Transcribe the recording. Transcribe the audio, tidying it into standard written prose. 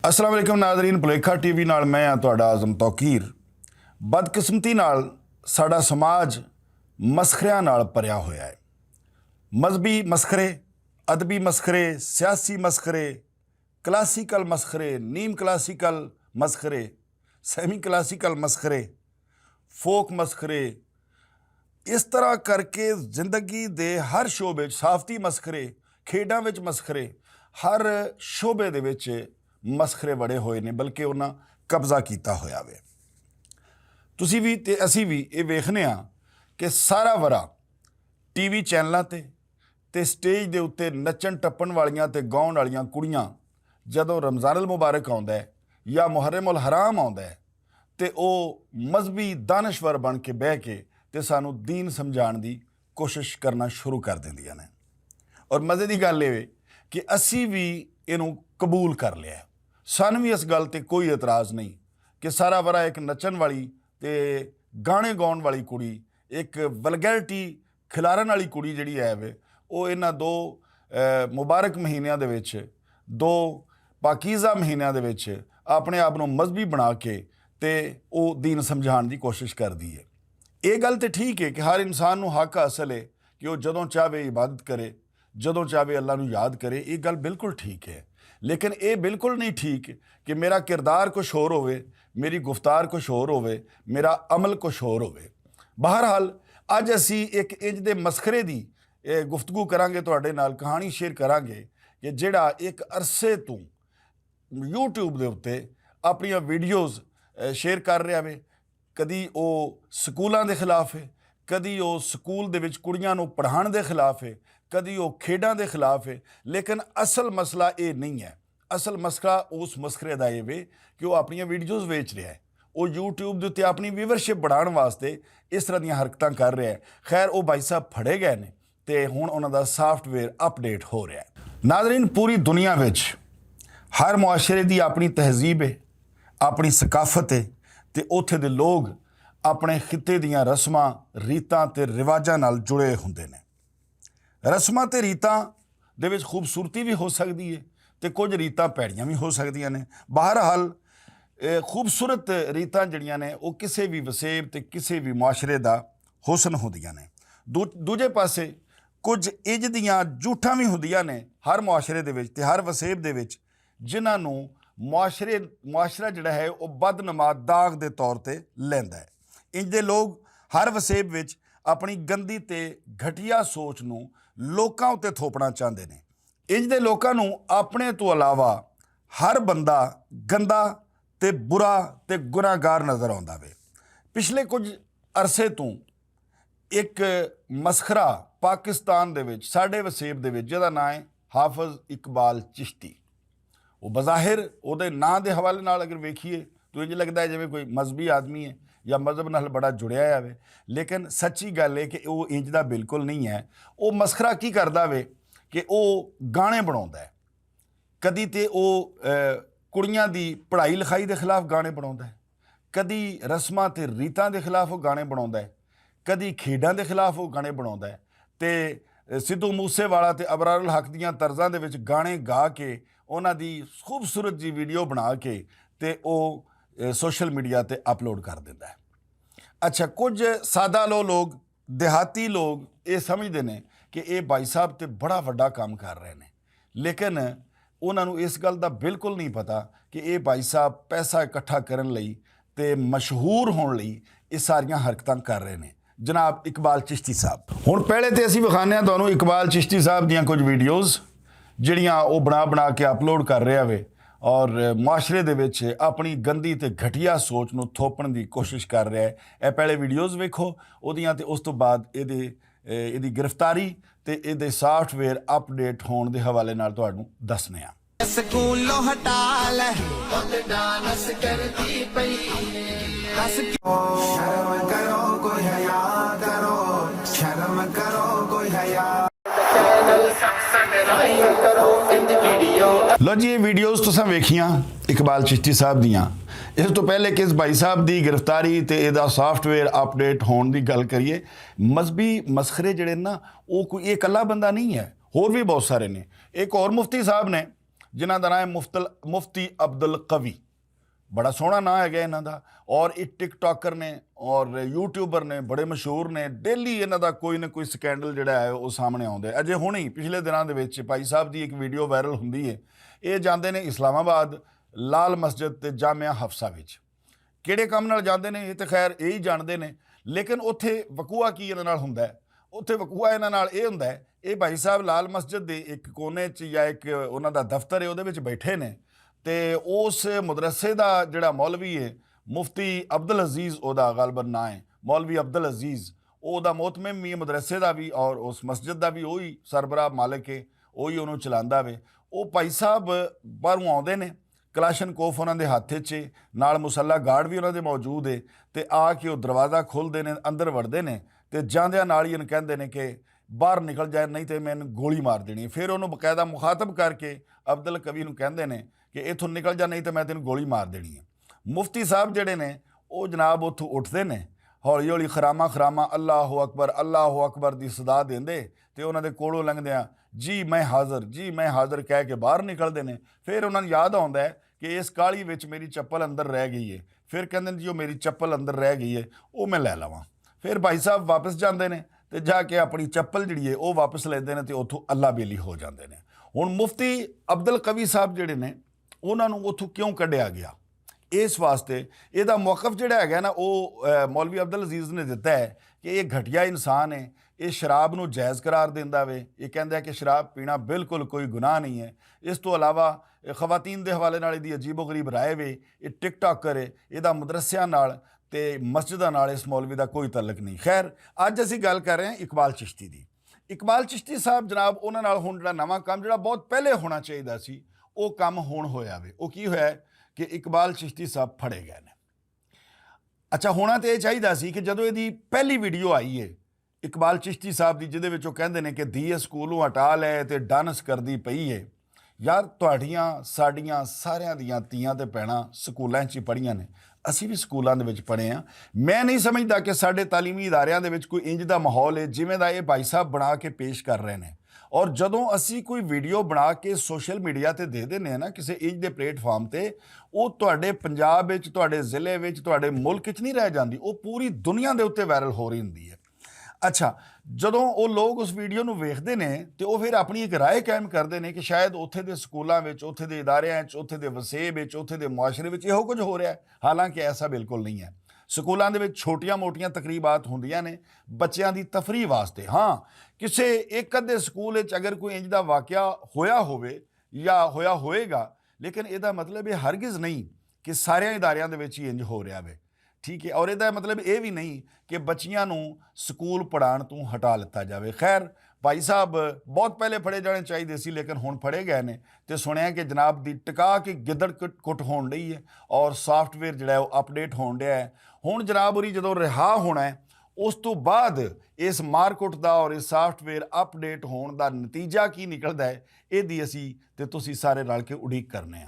अस्सलाम वालेकुम नाज़रीन, भुलेखा टीवी नाल मैं हाँ तुहाडा आज़म तौकीर। बदकिस्मती नाल साडा समाज मसखरियां नाल भरिया होया है। मजहबी मसखरे, अदबी मसखरे, सियासी मसखरे, क्लासीकल मसखरे, नीम क्लासीकल मसखरे, सैमी क्लासीकल मसखरे, फोक मसखरे, इस तरह करके जिंदगी दे हर शोबे साफती मसखरे, खेडां विच मसखरे, हर शोबे दे विच मसखरे बड़े होए ने, बल्कि उन्हां कब्जा किया होया वे। तुसीं भी ते असीं भी ये वेखने आ कि सारा वरा टीवी चैनलों ते स्टेज दे उत्ते नचन टप्पन वालियां ते गाउण वालियां कुड़ियां जदों रमज़ानुल मुबारक आउंदा है या मुहर्रमुल हराम आउंदा है ते वो मजहबी दानश्वर बन के बह के ते सानू दीन समझाउण दी कोशिश करना शुरू कर दिंदियां ने। और मज़े की गल ये कि असी भी इनू कबूल कर लिया। सानू भी इस गल ते कोई एतराज़ नहीं कि सारा वरा एक नचन वाली ते गाने गाउण वाली कुड़ी, एक वलगैरिटी खिलारन वाली कुड़ी जिहड़ी है वे वो इन्हां दो मुबारक महीनों दे विच, दो पाकीज़ा महीनों दे विच अपने आप नूं मजहबी बना के ते वो दीन समझाउण दी कोशिश करदी है। ये गल तो ठीक है कि हर इंसान नूं हक हासिल है कि वो जदों चाहे इबादत करे, जदों चाहे अल्लाह नूं याद करे। ये गल बिल्कुल ठीक है, लेकिन ये बिल्कुल नहीं ठीक कि मेरा किरदार कुछ होर होवे, मेरी गुफ्तार कुछ होर होवे, मेरा अमल कुछ होर होवे। बहरहाल अज असी एक इंज दे मसखरे दी गुफ्तगू करांगे, तुहाडे नाल कहानी शेयर करांगे कि जिहड़ा एक अरसे तो यूट्यूब दे उत्ते अपनियां वीडियोज़ शेयर कर रहा वे। कदी वो स्कूलों के खिलाफ है, कदी वो स्कूल दे विच कुड़ियां नूं पढ़ाउण दे खिलाफ है, कदी वो खेडां दे खिलाफ है। लेकिन असल मसला ये नहीं है। असल मसला उस मसखरे दा ये वे कि वो अपनी वीडियोज़ वेच रहा है, वो यूट्यूब के उत्ते अपनी व्यूवरशिप बढ़ाने वास्ते इस तरह दी हरकतां कर रहा है। खैर वो भाई साहब फड़े गए ने ते हुण उन्हां दा सॉफ्टवेयर अपडेट हो रहा है। नाज़रीन, पूरी दुनिया विच हर मुआशरे की अपनी तहजीब है, अपनी सकाफत है, ते उत्थे दे लोग अपने खिते दीयां रस्मां रीतां ते रिवाजां नाल जुड़े हुंदे ने। रस्मां ते रीतां दे विच खूबसूरती भी हो सकती है ते कुछ रीतां भैड़ियां भी हो सकदियां ने। बहरहाल खूबसूरत रीतां जिहड़ियां ने वो किसी भी वसेब ते किसी भी मुआशरे दा हुसन हुंदियां ने। दूजे पासे कुछ इंज दियां झूठां भी हुंदियां ने हर मुआशरे दे विच ते हर वसेब दे विच, जिन्हां नूं मुआशरा जिहड़ा है वो बदनमा दाग दे तौर ते लैंदा है। इंज दे लोग हर वसेब विच अपनी गंदी ते घटिया सोच नूं लोकां उत्ते थोपना चाहते हैं। इंज दे लोकां नूं अपने तो अलावा हर बंदा गंदा ते बुरा ते गुनाहगार नज़र आउंदा वे। पिछले कुछ अरसे तो एक मसखरा पाकिस्तान दे विच साडे वसेब दे विच जिहदा नाम है हाफिज़ इकबाल चिश्ती। वो बज़ाहिर उहदे नां दे हवाले नाल अगर वेखीए तो इंज लगता है जिवें कोई मजहबी आदमी है या मजहब नाल बड़ा जुड़िया है, लेकिन सच्ची गल है कि वो इंज दा बिल्कुल नहीं है। वो मसखरा की करदा वे कि वो गाने बनाउंदा है। कदी ते वो कुड़ियां दी पढ़ाई लिखाई के खिलाफ गाने बनाउंदा है, कदी रस्मां ते रीतां के खिलाफ वो गाने बनाउंदा है, कदी खेडां के खिलाफ वो गाने बनाउंदा है ते सिद्धू मूसेवाला ते अबरारुल हक दियां तर्जां दे विच गाने गा के उन्हां दी खूबसूरत जी वीडियो बना के ते वो सोशल मीडिया ते अपलोड कर दिंदा है। अच्छा, कुछ सादा लोग देहाती लोग ये समझते हैं कि ये भाई साहब तो बड़ा वड्डा काम कर रहे हैं, लेकिन उन्होंने इस गल का बिल्कुल नहीं पता कि ये भाई साहब पैसा इकट्ठा करने लई ते मशहूर होने लई ये सारियां हरकतां कर रहे हैं। जनाब इकबाल चिश्ती साहब, हुण पहले तो असीं विखाने तुहानूं इकबाल चिश्ती साहब दियां कुछ वीडियोज़ जिहड़ियां वो बना के अपलोड कर रहा वे और मुआशरे दे विच अपनी गंदी ते घटिया सोच नूं थोपण दी कोशिश कर रहा है। ये पहले वीडियोज़ वेखो उहदियां ते उस तो बाद इहदी गिरफ्तारी ते इहदे सॉफ्टवेयर अपडेट होने के हवाले नाल तुहानूं दसने आ। स्कूलों हटा ले डांस करती पई शर्म करो कोई हया करो, शर्म करो कोई हया। लो जी, ये वीडियोज़ तुसां वेखियां इकबाल चिश्ती साहब दियां। इस तो पहले कि इस भाई साहब की गिरफ्तारी ते इहदा सॉफ्टवेयर अपडेट होने की गल करिए, मजहबी मसखरे जिहड़े ना वो कोई एक इकल्ला बंदा नहीं है, होर भी बहुत सारे ने। एक और मुफ्ती साहब ने ਜਿਨ੍ਹਾਂ ਦਾ ਨਾਂ ਹੈ ਮੁਫਤੀ ਅਬਦੁਲ ਕਵੀ। बड़ा सोहना नाम है इन्हों का। और ये टिकटॉकर ने और यूट्यूबर ने, बड़े मशहूर ने। डेली इन्हों का कोई ना कोई स्कैंडल जोड़ा है वो सामने आउंदा है। अजे हुणे पिछले दिनों के भाई साहब की एक वीडियो वायरल होंदी है। ये जाते हैं इस्लामाबाद लाल मस्जिद ते जामिया हफ्सा विच। किहड़े काम नाल जाते हैं ये तो खैर यही जानते हैं, लेकिन उत्थे वकूआ की इन्हां नाल हुंदा है। उत्थे वकूआ इन्हां नाल ये हुंदा है, ये भाई साहब लाल मस्जिद के एक कोने च या एक उन्हां दा दफ्तर है उहदे विच बैठे ने, तो उस मदरसे का जोड़ा मौलवी है मुफ्ती अब्दुल अजीज़ उहदा गालबन ना है, मौलवी अब्दुल अजीज़, उहदा मोहतमिम भी मदरसे का भी और उस मस्जिद का भी वही सरबराह मालिक है, वही उन्होंने चलांदा वे। वो भाई साहब बाहरों आउंदे ने, कलाशन कोफ उन्होंने हत्थ च नाल मुसल्ला गार्ड भी उन्होंने मौजूद है, तो आके वो दरवाज़ा खोलते हैं, अंदर वड़ते हैं, तो जांदियां नाल ही कहते हैं कि बाहर निकल जाए नहीं तो मैंने गोली मार देनी। फिर उन्होंने बकायदा मुखातब करके अब्दुल कवी नूं कहते हैं कि इत्थों निकल जा नहीं तो मैं तेन गोली मार देनी है। मुफ्ती साहब जोड़े ने वो जनाब उत्थों उठते हैं, हौली हौली खरामा खरामा अल्लाह अकबर की सदा देंदे, तो उन्होंने कोलों लंघदियां जी मैं हाज़र कह के बाहर निकलते हैं। फिर उन्होंने याद आता है कि इस काली विच मेरी चप्पल अंदर रह गई है। फिर कहते जी वो मेरी चप्पल अंदर रह गई है, वो मैं लै लवां। फिर भाई साहब वापस जाते हैं, तो जाके अपनी चप्पल जी है वो वापस लेते हैं, तो उत्थों अल्लाह बेली हो जाते हैं। हुण मुफ्ती अब्दुल कवी साहब जोड़े ने उन्होंने उत्थों क्यों कढ़िया गया, इस वास्ते इसका मौकफ जोड़ा है ना वो मौलवी अब्दुल अजीज़ ने दिता है कि ये घटिया इंसान है, ये शराब नूं जायज़ करार देंदा वे। ये कहता है कि शराब पीना बिल्कुल कोई गुनाह नहीं है। इस तो अलावा खवातीन के हवाले नाल इहदी अजीबो गरीब राय वे। ये टिकटॉकर है, इहदा मदरसियां नाल ते मस्जिदां नाल इस मौलवी का कोई तलक नहीं। खैर अज असीं गल कर रहे हैं इकबाल चिश्ती की। इकबाल चिश्ती साहब जनाब उन्हां नाल हुण जिहड़ा नवां काम जिहड़ा बहुत पहले होना चाहिए सी वो काम हुण होया वे। वो की होया कि इकबाल चिश्ती साहब फड़े गए ने। अच्छा होना तो यह चाहिए सी कि जदों इहदी पहली वीडियो आई है इकबाल चिश्ती साहब की जिहदे विच ओह कहंदे ने कि धीए स्कूलों हटा लै ते डांस करदी पई है। यार तुहाडियां साडियां सारियां दियां धीआं ते भैणां स्कूलों च पढ़ियां ने, असी भी स्कूलों दे विच पढ़े हाँ। मैं नहीं समझदा कि साडे तालीमी इदारियां दे विच कोई इंज दा माहौल है जिवें दा ये भाई साहब बना के पेश कर रहे हैं। और जदों असी कोई वीडियो बना के सोशल मीडिया ते दे देने ना किसी इंज दे प्लेटफार्म ते, वो तुहाडे पंजाब विच, तुहाडे जिले विच, तुहाडे मुल्क विच नहीं रह जाती, वो पूरी दुनिया के उत्ते वायरल हो रही हुंदी है। अच्छा जदों वो लोग उस वीडियो नूं वेखदे ने ते वो फिर अपनी एक राय कायम करते हैं कि शायद उत्थे दे स्कूलों विच, उत्थे दे इदारियां विच, उत्थे दे वसेब विच, उत्थे दे मुआशरे विच इहो कुछ हो रहा है। हालांकि ऐसा बिल्कुल नहीं है। स्कूलों दे विच छोटियां मोटियां तकरीबात होंदियां ने बच्चों की तफरी वास्ते। हाँ किसी एक अद्धे स्कूल विच अगर कोई इंज दा वाकया होया होवे या होया होएगा, लेकिन इहदा मतलब ये हरगिज़ नहीं कि सारे इदारियां दे विच ही इंज हो रहा है। ठीक है। और इसका मतलब ये भी नहीं कि बच्चियां नूं स्कूल पढ़ाण तो हटा लिता जाए। खैर भाई साहब बहुत पहले फड़े जाने चाहिए सी, लेकिन हुण फड़े गए ने तो सुनिया कि जनाब दी टिका के गिदड़ कुट होण रही है और सॉफ्टवेयर जिहड़ा है अपडेट होण दिया है। हुण जनाब उरी जदों रिहा होना है उस तो बाद इस मारकुट का और इस सॉफ्टवेयर अपडेट होने का नतीजा की निकलता है, यदी असी ते तुसी सारे रल के उड़ीक करने।